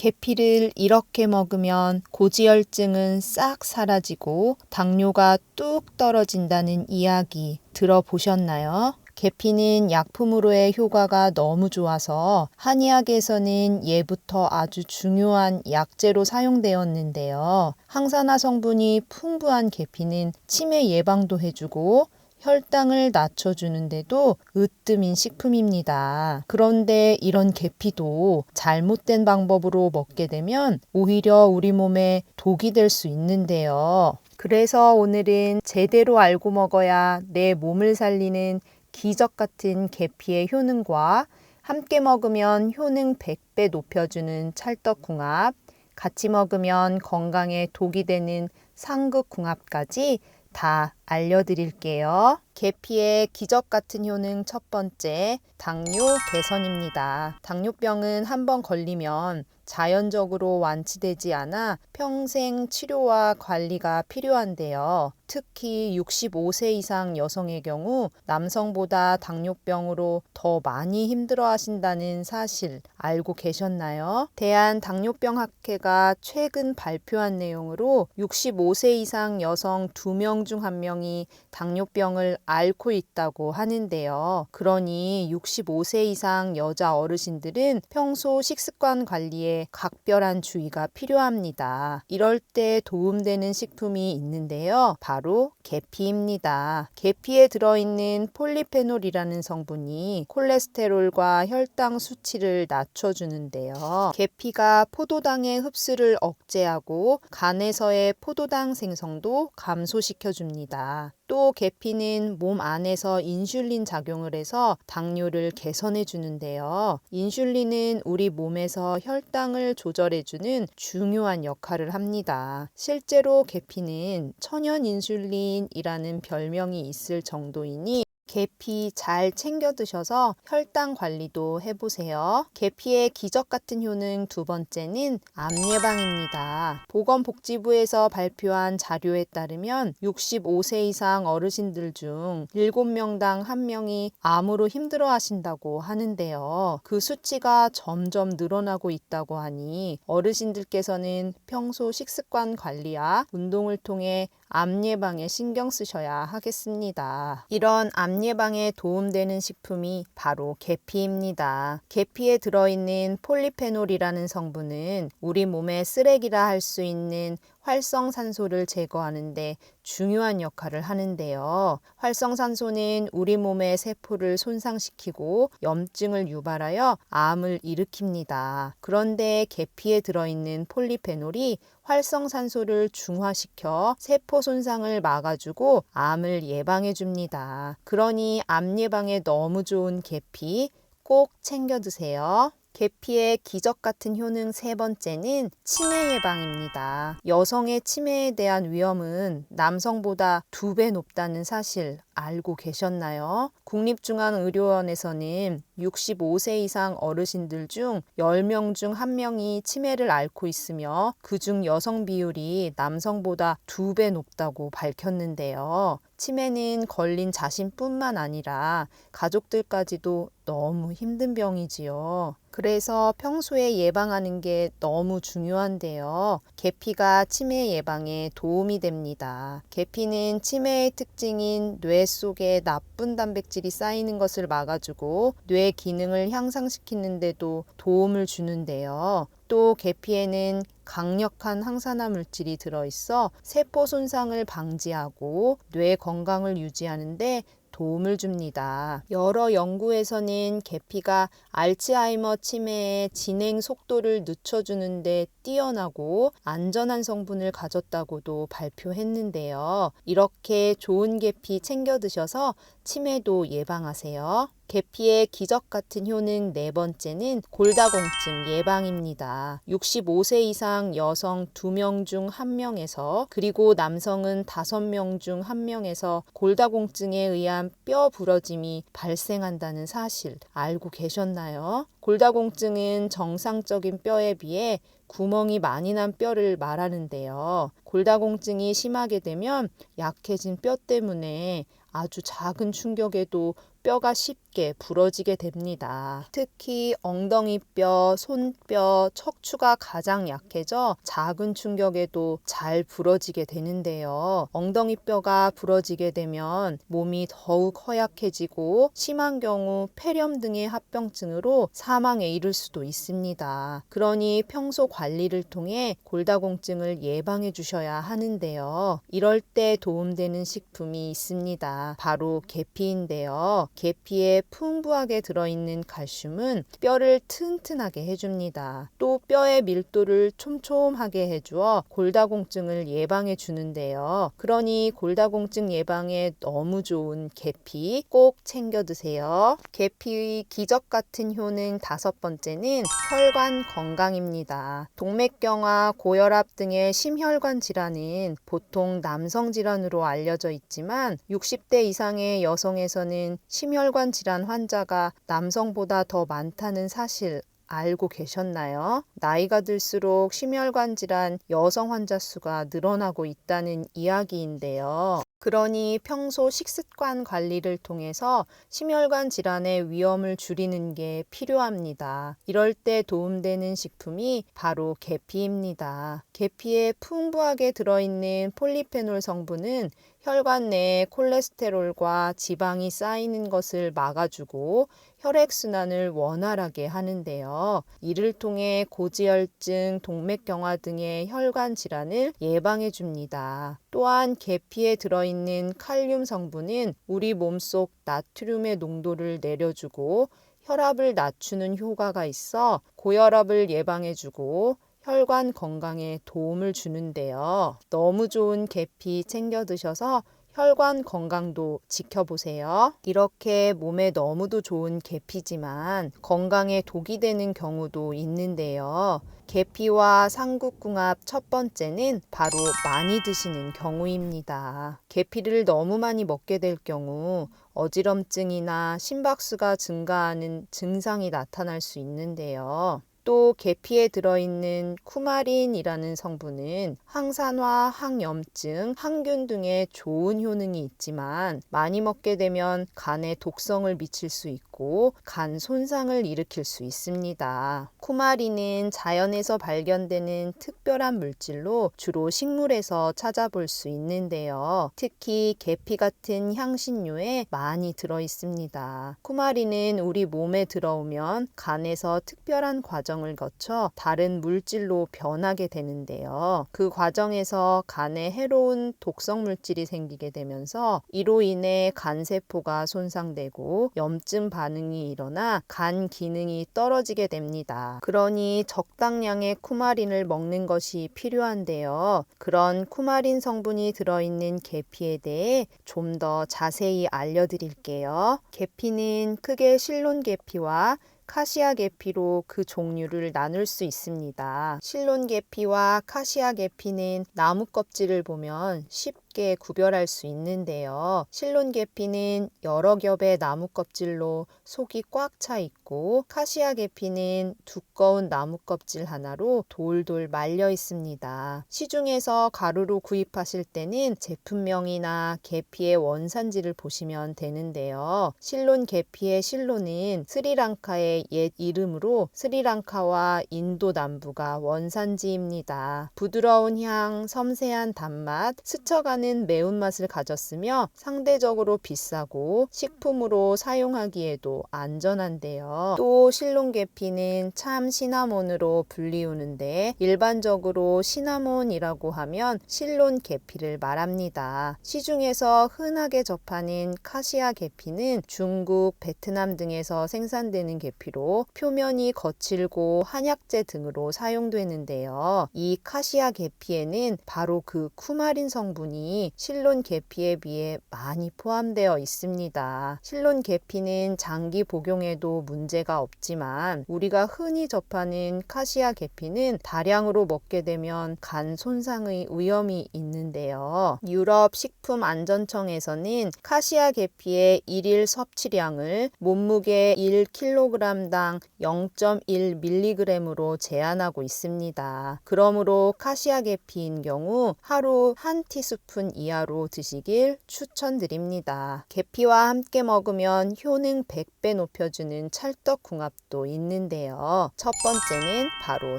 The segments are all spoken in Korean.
계피를 이렇게 먹으면 고지혈증은 싹 사라지고 당뇨가 뚝 떨어진다는 이야기 들어보셨나요? 계피는 약품으로의 효과가 너무 좋아서 한의학에서는 예부터 아주 중요한 약재로 사용되었는데요. 항산화 성분이 풍부한 계피는 치매 예방도 해주고 혈당을 낮춰주는데도 으뜸인 식품입니다. 그런데 이런 계피도 잘못된 방법으로 먹게 되면 오히려 우리 몸에 독이 될 수 있는데요. 그래서 오늘은 제대로 알고 먹어야 내 몸을 살리는 기적 같은 계피의 효능과 함께 먹으면 효능 100배 높여주는 찰떡궁합, 같이 먹으면 건강에 독이 되는 상극궁합까지 다 알려드릴게요. 계피의 기적 같은 효능 첫 번째, 당뇨 개선입니다. 당뇨병은 한번 걸리면 자연적으로 완치되지 않아 평생 치료와 관리가 필요한데요. 특히 65세 이상 여성의 경우 남성보다 당뇨병으로 더 많이 힘들어 하신다는 사실 알고 계셨나요? 대한당뇨병학회가 최근 발표한 내용으로 65세 이상 여성 2명 중 1명이 당뇨병을 앓고 있다고 하는데요. 그러니 65세 이상 여자 어르신들은 평소 식습관 관리에 각별한 주의가 필요합니다. 이럴 때 도움되는 식품이 있는데요. 바로 계피입니다. 계피에 들어있는 폴리페놀이라는 성분이 콜레스테롤과 혈당 수치를 낮춰주는데요. 계피가 포도당의 흡수를 억제하고 간에서의 포도당 생성도 감소시켜줍니다. 또 계피는 몸 안에서 인슐린 작용을 해서 당뇨를 개선해 주는데요. 인슐린은 우리 몸에서 혈당을 조절해주는 중요한 역할을 합니다. 실제로 계피는 천연 인슐린이라는 별명이 있을 정도이니 계피 잘 챙겨 드셔서 혈당 관리도 해보세요. 계피의 기적 같은 효능 두 번째는 암 예방입니다. 보건복지부에서 발표한 자료에 따르면 65세 이상 어르신들 중 7명당 1명이 암으로 힘들어 하신다고 하는데요. 그 수치가 점점 늘어나고 있다고 하니 어르신들께서는 평소 식습관 관리와 운동을 통해 암 예방에 신경 쓰셔야 하겠습니다. 이런 암 예방에 도움되는 식품이 바로 계피입니다. 계피에 들어있는 폴리페놀이라는 성분은 우리 몸의 쓰레기라 할 수 있는 활성산소를 제거하는데 중요한 역할을 하는데요. 활성산소는 우리 몸의 세포를 손상시키고 염증을 유발하여 암을 일으킵니다. 그런데 계피에 들어있는 폴리페놀이 활성산소를 중화시켜 세포 손상을 막아주고 암을 예방해 줍니다. 그러니 암 예방에 너무 좋은 계피 꼭 챙겨 드세요. 계피의 기적 같은 효능 세 번째는 치매 예방입니다. 여성의 치매에 대한 위험은 남성보다 2배 높다는 사실 알고 계셨나요? 국립중앙의료원에서는 65세 이상 어르신들 중 10명 중 1명이 치매를 앓고 있으며 그중 여성 비율이 남성보다 2배 높다고 밝혔는데요. 치매는 걸린 자신뿐만 아니라 가족들까지도 너무 힘든 병이지요. 그래서 평소에 예방하는 게 너무 중요한데요. 계피가 치매 예방에 도움이 됩니다. 계피는 치매의 특징인 뇌 속에 나쁜 단백질이 쌓이는 것을 막아주고 뇌 기능을 향상시키는데도 도움을 주는데요. 또 계피에는 강력한 항산화 물질이 들어있어 세포 손상을 방지하고 뇌 건강을 유지하는데 도움을 줍니다. 여러 연구에서는 계피가 알츠하이머 치매의 진행 속도를 늦춰주는데 뛰어나고 안전한 성분을 가졌다고도 발표했는데요. 이렇게 좋은 계피 챙겨 드셔서 치매도 예방하세요. 계피의 기적 같은 효능 네 번째는 골다공증 예방입니다. 65세 이상 여성 2명 중 1명에서 그리고 남성은 5명 중 1명에서 골다공증에 의한 뼈 부러짐이 발생한다는 사실 알고 계셨나요? 골다공증은 정상적인 뼈에 비해 구멍이 많이 난 뼈를 말하는데요. 골다공증이 심하게 되면 약해진 뼈 때문에 아주 작은 충격에도 뼈가 쉽게 부러지게 됩니다. 특히 엉덩이뼈, 손뼈, 척추가 가장 약해져 작은 충격에도 잘 부러지게 되는데요. 엉덩이뼈가 부러지게 되면 몸이 더욱 허약해지고 심한 경우 폐렴 등의 합병증으로 사망에 이를 수도 있습니다. 그러니 평소 관리를 통해 골다공증을 예방해 주셔야 하는데요. 이럴 때 도움되는 식품이 있습니다. 바로 계피인데요. 계피에 풍부하게 들어있는 칼슘은 뼈를 튼튼하게 해줍니다. 또 뼈의 밀도를 촘촘하게 해주어 골다공증을 예방해 주는데요. 그러니 골다공증 예방에 너무 좋은 계피 꼭 챙겨 드세요. 계피의 기적 같은 효능 5번째는 혈관 건강입니다. 동맥경화, 고혈압 등의 심혈관 질환은 보통 남성 질환으로 알려져 있지만 60대 이상의 여성에서는 심혈관 질환 환자가 남성보다 더 많다는 사실 알고 계셨나요? 나이가 들수록 심혈관 질환 여성 환자 수가 늘어나고 있다는 이야기인데요. 그러니 평소 식습관 관리를 통해서 심혈관 질환의 위험을 줄이는 게 필요합니다. 이럴 때 도움되는 식품이 바로 계피입니다. 계피에 풍부하게 들어있는 폴리페놀 성분은 혈관 내에 콜레스테롤과 지방이 쌓이는 것을 막아주고 혈액순환을 원활하게 하는데요. 이를 통해 고지혈증, 동맥경화 등의 혈관 질환을 예방해 줍니다. 또한 계피에 들어있는 칼륨 성분은 우리 몸속 나트륨의 농도를 내려주고 혈압을 낮추는 효과가 있어 고혈압을 예방해주고 혈관 건강에 도움을 주는데요. 너무 좋은 계피 챙겨 드셔서 혈관 건강도 지켜보세요. 이렇게 몸에 너무도 좋은 계피지만 건강에 독이 되는 경우도 있는데요. 계피와 삼국궁합 첫 번째는 바로 많이 드시는 경우입니다. 계피를 너무 많이 먹게 될 경우 어지럼증이나 심박수가 증가하는 증상이 나타날 수 있는데요. 또 계피에 들어있는 쿠마린이라는 성분은 항산화, 항염증, 항균 등의 좋은 효능이 있지만 많이 먹게 되면 간에 독성을 미칠 수 있고 간 손상을 일으킬 수 있습니다. 쿠마린은 자연에서 발견되는 특별한 물질로 주로 식물에서 찾아볼 수 있는데요. 특히 계피 같은 향신료에 많이 들어있습니다. 쿠마린은 우리 몸에 들어오면 간에서 특별한 과정을 거쳐 다른 물질로 변하게 되는데요. 그 과정에서 간에 해로운 독성 물질이 생기게 되면서 이로 인해 간세포가 손상되고 염증 반응이 일어나 간 기능이 떨어지게 됩니다. 그러니 적당량의 쿠마린을 먹는 것이 필요한데요. 그런 쿠마린 성분이 들어있는 계피에 대해 좀 더 자세히 알려드릴게요. 계피는 크게 실론 계피와 카시아 계피로 그 종류를 나눌 수 있습니다. 실론 계피와 카시아 계피는 나무 껍질을 보면 쉽게 구별할 수 있는데요. 실론 계피는 여러 겹의 나무 껍질로 속이 꽉 차 있고 카시아 계피는 두꺼운 나무 껍질 하나로 돌돌 말려 있습니다. 시중에서 가루로 구입하실 때는 제품명이나 계피의 원산지를 보시면 되는데요. 실론 계피의 실론은 스리랑카의 옛 이름으로 스리랑카와 인도 남부가 원산지입니다. 부드러운 향, 섬세한 단맛, 스쳐가는 매운맛을 가졌으며 상대적으로 비싸고 식품으로 사용하기에도 안전한데요. 또 실론 계피는 참 시나몬으로 불리우는데 일반적으로 시나몬이라고 하면 실론 계피를 말합니다. 시중에서 흔하게 접하는 카시아 계피는 중국, 베트남 등에서 생산되는 계피로 표면이 거칠고 한약재 등으로 사용되는데요. 이 카시아 계피에는 바로 그 쿠마린 성분이 실론 계피에 비해 많이 포함되어 있습니다. 실론 계피는 장기 복용에도 문제가 없지만 우리가 흔히 접하는 카시아 계피는 다량으로 먹게 되면 간 손상의 위험이 있는데요. 유럽 식품안전청에서는 카시아 계피의 일일 섭취량을 몸무게 1kg당 0.1mg으로 제한하고 있습니다. 그러므로 카시아 계피인 경우 하루 1티스푼 2스푼 이하로 드시길 추천드립니다. 계피와 함께 먹으면 효능 100배 높여주는 찰떡궁합도 있는데요. 첫 번째는 바로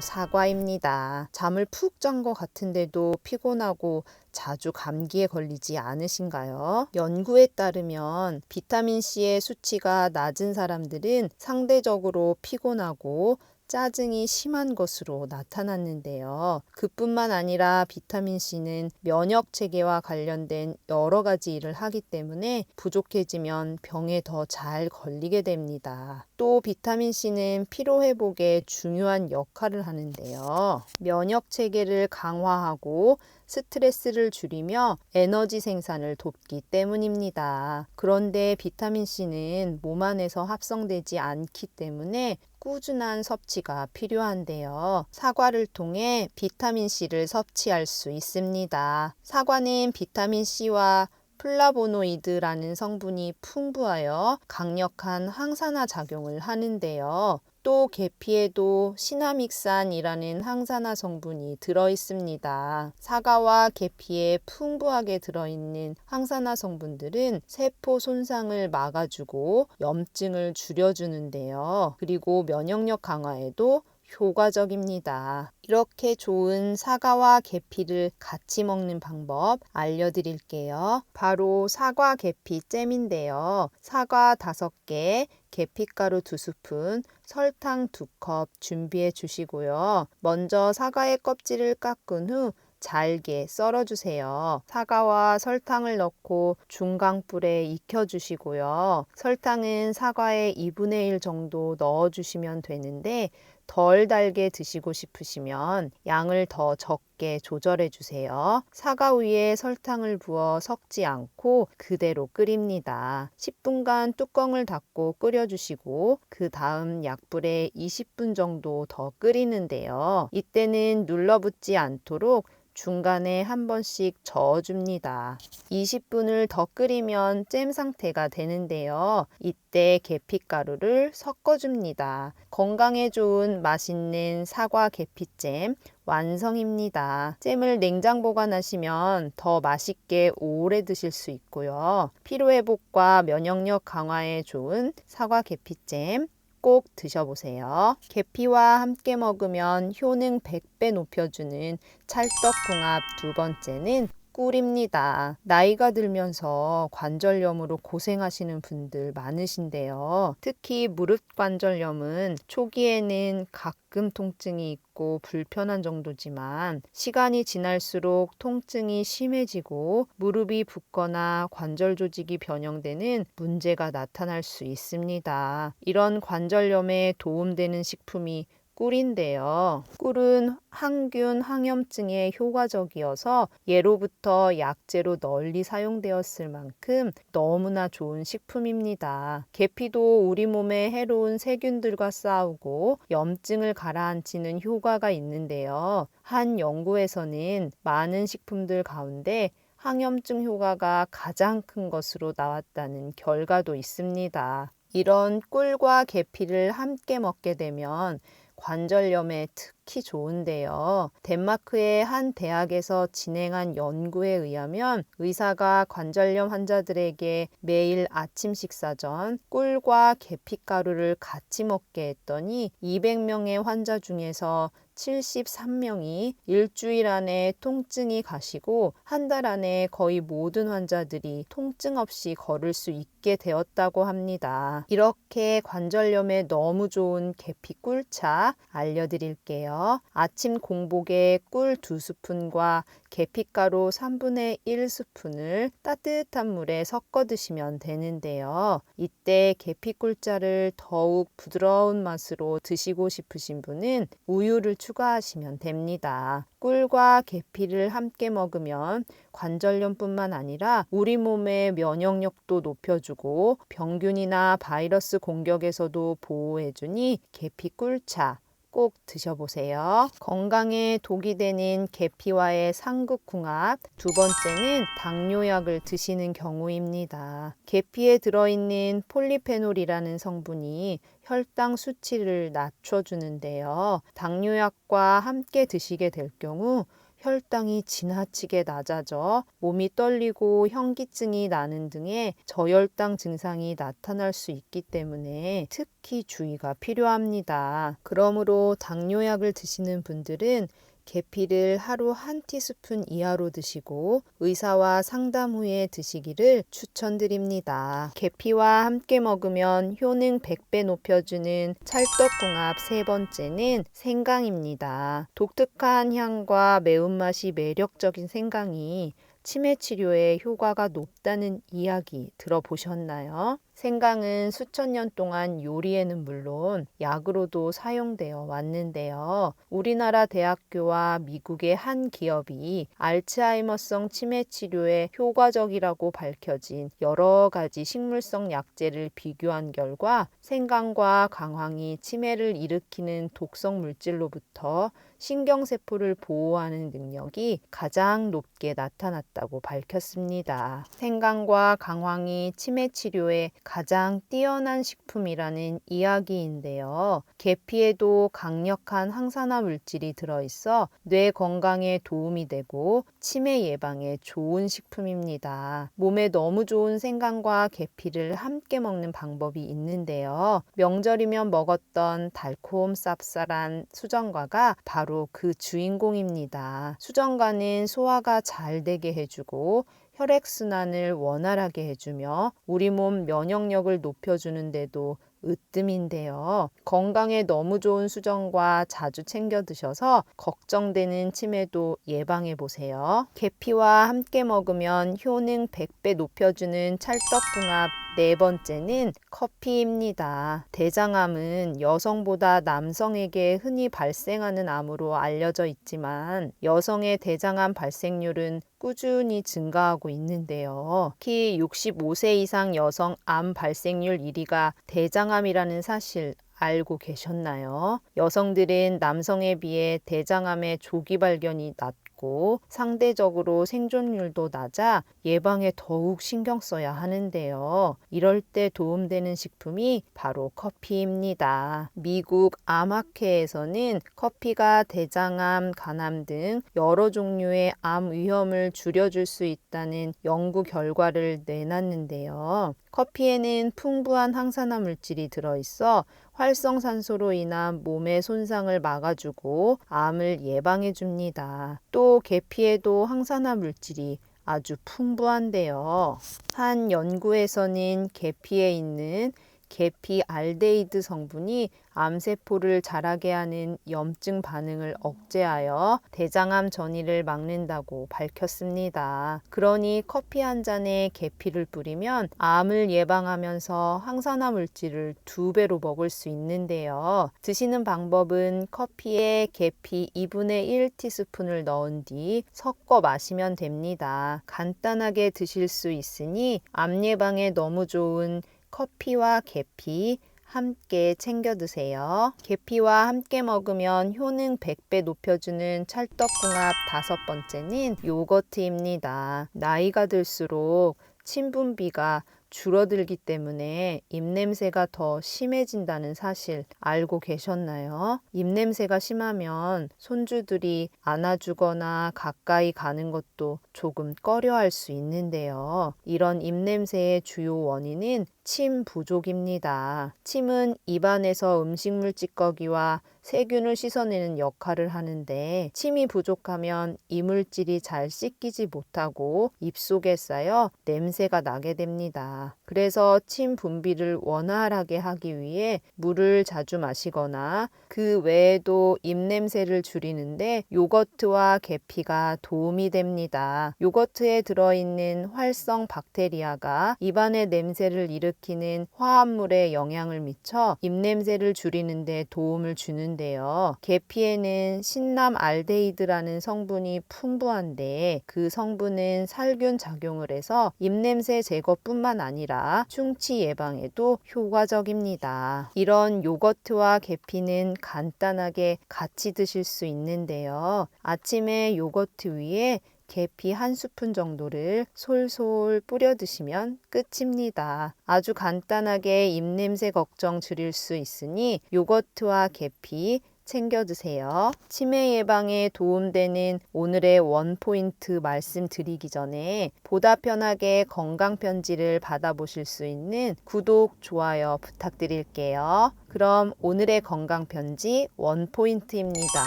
사과입니다. 잠을 푹 잔 것 같은데도 피곤하고 자주 감기에 걸리지 않으신가요? 연구에 따르면 비타민C의 수치가 낮은 사람들은 상대적으로 피곤하고 짜증이 심한 것으로 나타났는데요. 그뿐만 아니라 비타민C는 면역 체계와 관련된 여러 가지 일을 하기 때문에 부족해지면 병에 더 잘 걸리게 됩니다. 또 비타민C는 피로 회복에 중요한 역할을 하는데요. 면역 체계를 강화하고 스트레스를 줄이며 에너지 생산을 돕기 때문입니다. 그런데 비타민C는 몸 안에서 합성되지 않기 때문에 꾸준한 섭취가 필요한데요. 사과를 통해 비타민C를 섭취할 수 있습니다. 사과는 비타민C와 플라보노이드라는 성분이 풍부하여 강력한 항산화 작용을 하는데요. 또 계피에도 시나믹산이라는 항산화 성분이 들어있습니다. 사과와 계피에 풍부하게 들어있는 항산화 성분들은 세포 손상을 막아주고 염증을 줄여주는데요. 그리고 면역력 강화에도 효과적입니다. 이렇게 좋은 사과와 계피를 같이 먹는 방법 알려드릴게요. 바로 사과 계피 잼인데요. 사과 5개, 계피가루 2스푼, 설탕 2컵 준비해 주시고요. 먼저 사과의 껍질을 깎은 후 잘게 썰어주세요. 사과와 설탕을 넣고 중강불에 익혀주시고요. 설탕은 사과의 2분의 1 정도 넣어주시면 되는데 덜 달게 드시고 싶으시면 양을 더 적게 조절해 주세요. 사과 위에 설탕을 부어 섞지 않고 그대로 끓입니다. 10분간 뚜껑을 닫고 끓여주시고 그 다음 약불에 20분 정도 더 끓이는데요. 이때는 눌러붙지 않도록 중간에 한 번씩 저어줍니다. 20분을 더 끓이면 잼 상태가 되는데요. 이때 계피가루를 섞어줍니다. 건강에 좋은 맛있는 사과 계피잼 완성입니다. 잼을 냉장 보관하시면 더 맛있게 오래 드실 수 있고요. 피로회복과 면역력 강화에 좋은 사과 계피잼 꼭 드셔보세요. 계피와 함께 먹으면 효능 100배 높여주는 찰떡궁합 두 번째는 꿀입니다. 나이가 들면서 관절염으로 고생하시는 분들 많으신데요. 특히 무릎 관절염은 초기에는 가끔 통증이 있고 불편한 정도지만 시간이 지날수록 통증이 심해지고 무릎이 붓거나 관절 조직이 변형되는 문제가 나타날 수 있습니다. 이런 관절염에 도움되는 식품이 꿀인데요. 꿀은 항균, 항염증에 효과적이어서 예로부터 약재로 널리 사용되었을 만큼 너무나 좋은 식품입니다. 계피도 우리 몸에 해로운 세균들과 싸우고 염증을 가라앉히는 효과가 있는데요. 한 연구에서는 많은 식품들 가운데 항염증 효과가 가장 큰 것으로 나왔다는 결과도 있습니다. 이런 꿀과 계피를 함께 먹게 되면 관절염에 특히 좋은데요. 덴마크의 한 대학에서 진행한 연구에 의하면 의사가 관절염 환자들에게 매일 아침 식사 전 꿀과 계피가루를 같이 먹게 했더니 200명의 환자 중에서 73명이 일주일 안에 통증이 가시고 한 달 안에 거의 모든 환자들이 통증 없이 걸을 수 있게 되었다고 합니다. 이렇게 관절염에 너무 좋은 계피 꿀차 알려드릴게요. 아침 공복에 꿀 2스푼과 계피가루 3분의 1스푼을 따뜻한 물에 섞어 드시면 되는데요. 이때 계피꿀자를 더욱 부드러운 맛으로 드시고 싶으신 분은 우유를 추가하시면 됩니다. 꿀과 계피를 함께 먹으면 관절염뿐만 아니라 우리 몸의 면역력도 높여주고 병균이나 바이러스 공격에서도 보호해주니 계피 꿀차 꼭 드셔보세요. 건강에 독이 되는 계피와의 상극궁합 두 번째는 당뇨약을 드시는 경우입니다. 계피에 들어있는 폴리페놀이라는 성분이 혈당 수치를 낮춰주는데요. 당뇨약과 함께 드시게 될 경우 혈당이 지나치게 낮아져 몸이 떨리고 현기증이 나는 등의 저혈당 증상이 나타날 수 있기 때문에 특히 주의가 필요합니다. 그러므로 당뇨약을 드시는 분들은 계피를 하루 한 티스푼 이하로 드시고 의사와 상담 후에 드시기를 추천드립니다. 계피와 함께 먹으면 효능 100배 높여주는 찰떡궁합 세 번째는 생강입니다. 독특한 향과 매운맛이 매력적인 생강이 치매 치료에 효과가 높다는 이야기 들어보셨나요? 생강은 수천 년 동안 요리에는 물론 약으로도 사용되어 왔는데요. 우리나라 대학교와 미국의 한 기업이 알츠하이머성 치매 치료에 효과적이라고 밝혀진 여러 가지 식물성 약재를 비교한 결과 생강과 강황이 치매를 일으키는 독성 물질로부터 신경세포를 보호하는 능력이 가장 높게 나타났다고 밝혔습니다. 생강과 강황이 치매 치료에 가장 뛰어난 식품이라는 이야기인데요. 계피에도 강력한 항산화 물질이 들어있어 뇌 건강에 도움이 되고 치매 예방에 좋은 식품입니다. 몸에 너무 좋은 생강과 계피를 함께 먹는 방법이 있는데요. 명절이면 먹었던 달콤 쌉쌀한 수정과가 바로 그 주인공입니다. 수정과는 소화가 잘 되게 해주고 혈액순환을 원활하게 해주며 우리 몸 면역력을 높여주는데도 으뜸인데요. 건강에 너무 좋은 수정과 자주 챙겨 드셔서 걱정되는 치매도 예방해 보세요. 계피와 함께 먹으면 효능 100배 높여주는 찰떡궁합 네 번째는 커피입니다. 대장암은 여성보다 남성에게 흔히 발생하는 암으로 알려져 있지만 여성의 대장암 발생률은 꾸준히 증가하고 있는데요. 특히 65세 이상 여성 암 발생률 1위가 대장암이라는 사실 알고 계셨나요? 여성들은 남성에 비해 대장암의 조기 발견이 낮고 상대적으로 생존율도 낮아 예방에 더욱 신경 써야 하는데요. 이럴 때 도움되는 식품이 바로 커피입니다. 미국 암학회에서는 커피가 대장암, 간암 등 여러 종류의 암 위험을 줄여줄 수 있다는 연구 결과를 내놨는데요. 커피에는 풍부한 항산화 물질이 들어있어 활성산소로 인한 몸의 손상을 막아주고 암을 예방해 줍니다. 또 계피에도 항산화 물질이 아주 풍부한데요. 한 연구에서는 계피에 있는 계피 알데히드 성분이 암세포를 자라게 하는 염증 반응을 억제하여 대장암 전이를 막는다고 밝혔습니다. 그러니 커피 한 잔에 계피를 뿌리면 암을 예방하면서 항산화 물질을 2배로 먹을 수 있는데요. 드시는 방법은 커피에 계피 2분의 1 티스푼을 넣은 뒤 섞어 마시면 됩니다. 간단하게 드실 수 있으니 암 예방에 너무 좋은 커피와 계피 함께 챙겨 드세요. 계피와 함께 먹으면 효능 100배 높여주는 찰떡궁합 다섯 번째는 요거트입니다. 나이가 들수록 침 분비가 줄어들기 때문에 입냄새가 더 심해진다는 사실 알고 계셨나요? 입냄새가 심하면 손주들이 안아주거나 가까이 가는 것도 조금 꺼려할 수 있는데요. 이런 입냄새의 주요 원인은 침 부족입니다. 침은 입안에서 음식물 찌꺼기와 세균을 씻어내는 역할을 하는데 침이 부족하면 이물질이 잘 씻기지 못하고 입속에 쌓여 냄새가 나게 됩니다. 그래서 침 분비를 원활하게 하기 위해 물을 자주 마시거나 그 외에도 입냄새를 줄이는데 요거트와 계피가 도움이 됩니다. 요거트에 들어있는 활성 박테리아가 입안의 냄새를 일으키는 화합물에 영향을 미쳐 입냄새를 줄이는 데 도움을 주는데요. 계피에는 신남 알데히드라는 성분이 풍부한데 그 성분은 살균 작용을 해서 입냄새 제거뿐만 아니라 충치 예방에도 효과적입니다. 이런 요거트와 계피는 간단하게 같이 드실 수 있는데요. 아침에 요거트 위에 계피 한 스푼 정도를 솔솔 뿌려 드시면 끝입니다. 아주 간단하게 입냄새 걱정 줄일 수 있으니 요거트와 계피 챙겨 드세요. 치매 예방에 도움되는 오늘의 원포인트 말씀드리기 전에 보다 편하게 건강 편지를 받아보실 수 있는 구독, 좋아요 부탁드릴게요. 그럼 오늘의 건강 편지 원포인트입니다.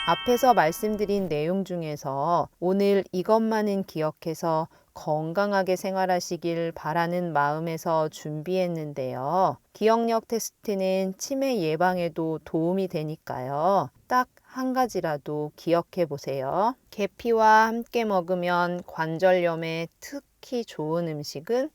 앞에서 말씀드린 내용 중에서 오늘 이것만은 기억해서 건강하게 생활하시길 바라는 마음에서 준비했는데요. 기억력 테스트는 치매 예방에도 도움이 되니까요. 딱 한 가지라도 기억해 보세요. 계피와 함께 먹으면 관절염에 특히 좋은 음식은?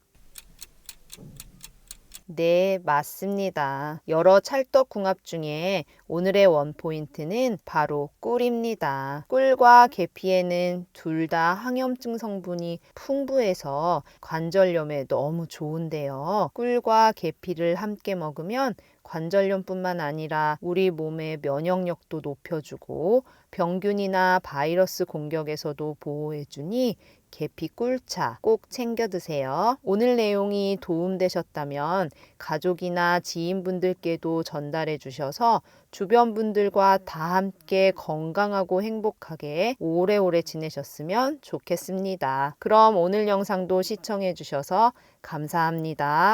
네, 맞습니다. 여러 찰떡궁합 중에 오늘의 원포인트는 바로 꿀입니다. 꿀과 계피에는 둘 다 항염증 성분이 풍부해서 관절염에 너무 좋은데요. 꿀과 계피를 함께 먹으면 관절염뿐만 아니라 우리 몸의 면역력도 높여주고 병균이나 바이러스 공격에서도 보호해주니 계피 꿀차 꼭 챙겨 드세요. 오늘 내용이 도움되셨다면 가족이나 지인분들께도 전달해 주셔서 주변 분들과 다 함께 건강하고 행복하게 오래오래 지내셨으면 좋겠습니다. 그럼 오늘 영상도 시청해 주셔서 감사합니다.